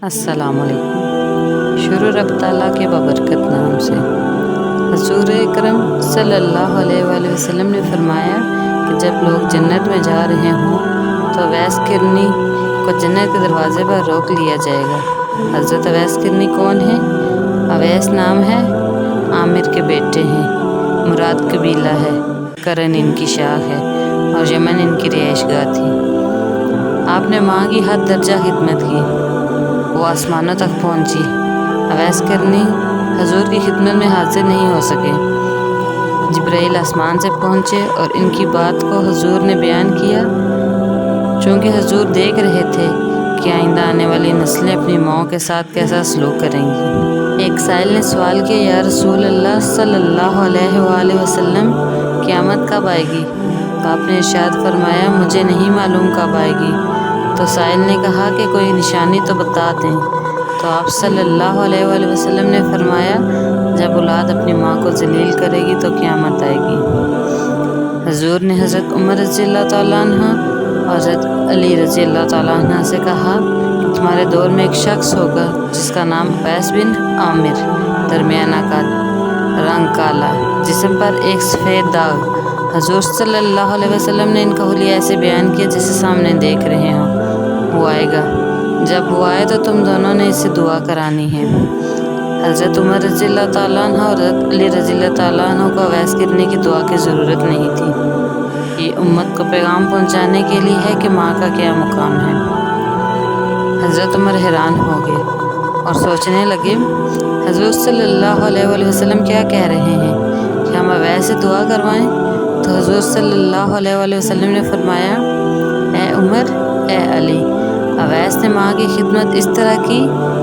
अस्सलाम वालेकुम। शुरू रब ताला के बबरकत नाम से। हजूर अकरम सल्लल्लाहु अलैहि वसल्लम ने फरमाया कि जब लोग जन्नत में जा रहे हों तो अवैस किरनी को जन्नत के दरवाजे पर रोक लिया जाएगा। हज़रत अवैस किरनी कौन है? अवैस नाम है, आमिर के बेटे हैं, मुराद कबीला है, करन इनकी शाख है और यमन इनकी रिहाइशगाह थी। आपने माँ की हद दर्जा खिदमत की, वो आसमानों तक पहुँची। अवैस करनी हजूर की खिदमत में हाजिर नहीं हो सके। जिब्राइल आसमान से पहुँचे और इनकी बात को हजूर ने बयान किया। चूँकि हजूर देख रहे थे कि आइंदा आने वाली नस्लें अपनी माओं के साथ कैसा सलूक करेंगी। एक साइल ने सवाल किया, या रसूल अल्लाह सल्लल्लाहु अलैहि वसल्लम, क़यामत कब आएगी? तो आपने इरशाद फरमाया, मुझे नहीं मालूम कब आएगी। तो साइल ने कहा कि कोई निशानी तो बता दें। तो आप सल्लल्लाहु अलैहि वसल्लम ने फरमाया, जब औलाद अपनी माँ को जलील करेगी तो क़यामत आएगी। हजूर ने हज़रत उमर रज़ियल्लाहु तआला अन्हा और हज़रत अली रज़ियल्लाहु तआला अन्हा से कहा कि तुम्हारे दौर में एक शख्स होगा जिसका नाम अवैस बिन आमिर, दरमियाना का रंग काला, जिस्म पर एक सफ़ेद दाग। हजूर सल्लल्लाहु अलैहि वसल्लम ने इनका हुलिया ऐसे बयान किया जैसे सामने देख रहे हों। वो आएगा, जब वो आए तो तुम दोनों ने इससे दुआ करानी है। हज़रत उमर रज़ियल्लाहु तआला अन्हु और हज़रत अली रज़ियल्लाहु तआला अन्हु को अवैस करने की दुआ की ज़रूरत नहीं थी। ये उम्मत को पैगाम पहुंचाने के लिए है कि माँ का क्या मुकाम है। हज़रत उमर हैरान हो गए और सोचने लगे, हज़रत सल्लल्लाहु अलैहि वसल्लम क्या कह रहे हैं कि हम अवैस से दुआ करवाएं? तो हज़रत सल्लल्लाहु अलैहि वसल्लम ने फरमाया, ए उमर, ए अली, अवैस ने माँ की खिदमत इस तरह की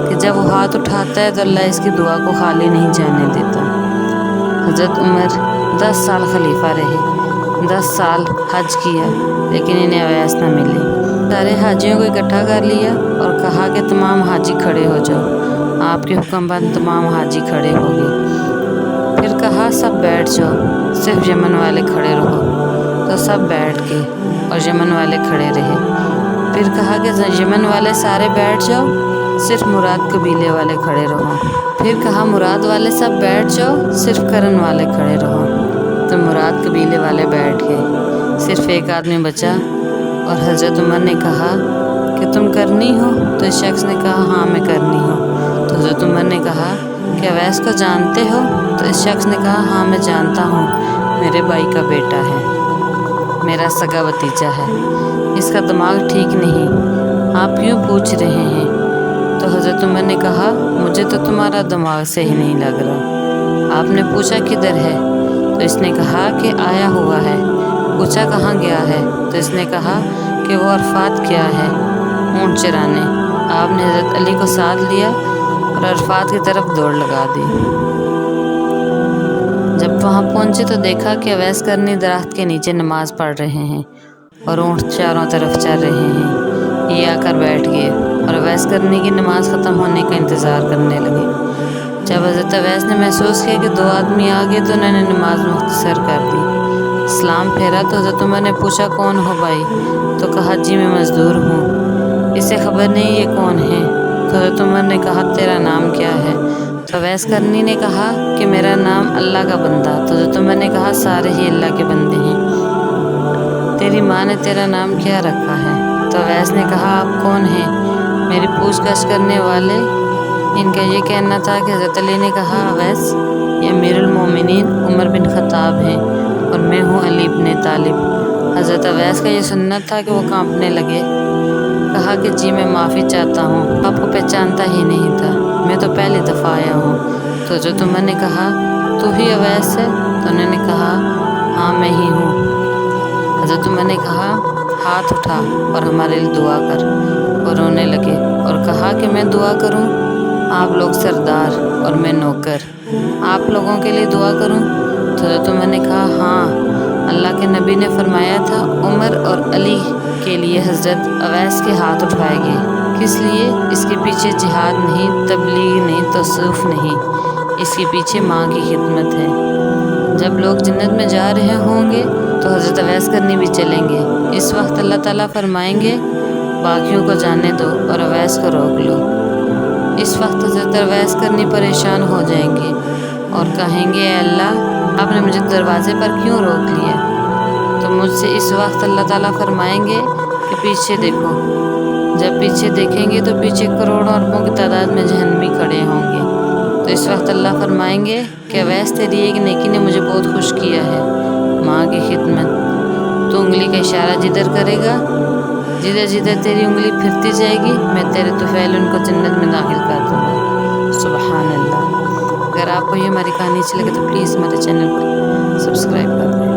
कि जब वो हाथ उठाता है तो अल्लाह इसकी दुआ को खाली नहीं जाने देता। हज़रत उमर 10 साल खलीफा रहे, 10 साल हज किया, लेकिन इन्हें अवैस न मिले। सारे हाजियों को इकट्ठा कर लिया और कहा कि तमाम हाजी खड़े हो जाओ। आपके हुक्म पर तमाम हाजी खड़े हो गए। फिर कहा, सब बैठ जाओ, सिर्फ यमन वाले खड़े रहो। तो सब बैठ गए और यमन वाले खड़े रहे। फिर कहा कि यमन वाले सारे बैठ जाओ, सिर्फ मुराद कबीले वाले खड़े रहो। फिर कहा, मुराद वाले सब बैठ जाओ, सिर्फ करन वाले खड़े रहो। तो मुराद कबीले वाले बैठ गए, सिर्फ एक आदमी बचा। और हज़रत उमर ने कहा कि तुम करनी हो? तो इस शख्स ने कहा, हाँ मैं करनी हूँ। तो हज़रत उमर ने कहा कि अवैस को जानते हो? तो इस शख्स ने कहा, हाँ मैं जानता हूँ, मेरे भाई का बेटा है, मेरा सगा भतीजा है, इसका दिमाग ठीक नहीं, आप क्यों पूछ रहे हैं? तो हज़रत उमर ने कहा, मुझे तो तुम्हारा दिमाग से ही नहीं लग रहा। आपने पूछा किधर है? तो इसने कहा कि आया हुआ है। पूछा कहाँ गया है? तो इसने कहा कि वो अरफात गया है ऊँट चराने। आपने हज़रत अली को साथ लिया और अरफात की तरफ दौड़ लगा दी। जब वहाँ पहुँचे तो देखा कि अवैस करनी दरख्त के नीचे नमाज़ पढ़ रहे हैं और ऊँट चारों तरफ चल रहे हैं। ये आकर बैठ गए और अवैस करनी की नमाज़ ख़त्म होने का इंतज़ार करने लगे। जब हज़रत अवैस ने महसूस किया कि 2 आदमी आ गए तो उन्होंने नमाज मुख्तसर कर दी। सलाम फेरा तो हज़रत उमर ने पूछा, कौन हो भाई? तो कहा, जी मैं मज़दूर हूँ, इसे खबर नहीं ये कौन है? तो हज़रत उमर ने कहा, तेरा नाम क्या है? तो अवैस करनी ने कहा कि मेरा नाम अल्लाह का बंदा। तो हज़रत उमर ने कहा, सारे ही अल्लाह के बंदे हैं। तेरी माँ ने तेरा नाम क्या रखा है? तो अवैस ने कहा, आप कौन हैं? मेरी पूछताछ करने वाले। इनका ये कहना था कि हज़रत अली ने कहा, अवैस ये अमीरुल मोमिनीन उमर बिन ख़त्ताब हैं और मैं हूँ अली इब्न तालिब। हज़रत अवैस का ये सुन्नत था कि वो कांपने लगे। कहा कि जी मैं माफ़ी चाहता हूँ, आपको पहचानता ही नहीं था, मैं तो पहली दफ़ा आया हूँ। तो हज़रत उमर ने कहा, तू ही अवैस है? तो उन्होंने कहा, हाँ मैं ही हूँ। हज़रत उमर ने कहा, हाथ उठा और हमारे लिए दुआ कर। और रोने लगे और कहा कि मैं दुआ करूँ? आप लोग सरदार और मैं नौकर, आप लोगों के लिए दुआ करूँ? तो हज़रत उमर ने कहा, हाँ, अल्लाह के नबी ने फरमाया था, उमर और अली के लिए हज़रत अवैस के हाथ उठाए गए। किस लिए? इसके पीछे जिहाद नहीं, तबलीग नहीं, तसूफ़ नहीं, इसके पीछे माँ की खिदमत है। जब लोग जन्नत में जा रहे होंगे तो हज़रत अवैस करनी भी चलेंगे। इस वक्त अल्लाह ताला फरमाएंगे, बाकियों को जाने दो और अवैस को रोक लो। اس وقت حضرت اویس کرنی پریشان ہو جائیں گے اور کہیں گے اے اللہ آپ نے مجھے دروازے پر کیوں روک لیا؟ تو مجھ سے اس وقت اللہ تعالیٰ فرمائیں گے کہ پیچھے دیکھو۔ جب پیچھے دیکھیں گے تو پیچھے کروڑوں اربوں کی تعداد میں جہنمی کھڑے ہوں گے۔ تو اس وقت اللہ فرمائیں گے کہ اویس تیری ایک نیکی نے مجھے بہت خوش کیا ہے، ماں کی خدمت۔ تو انگلی کا اشارہ جدھر کرے گا، جدھر جدھر تیری انگلی پھرتی جائے گی میں تیرے طفیل ان کو جنت میں داخل کر دوں گا۔ سبحان اللہ۔ اگر آپ کو یہ ہماری کہانی اچھی لگے تو پلیز ہمارے چینل کو سبسکرائب کر دیں۔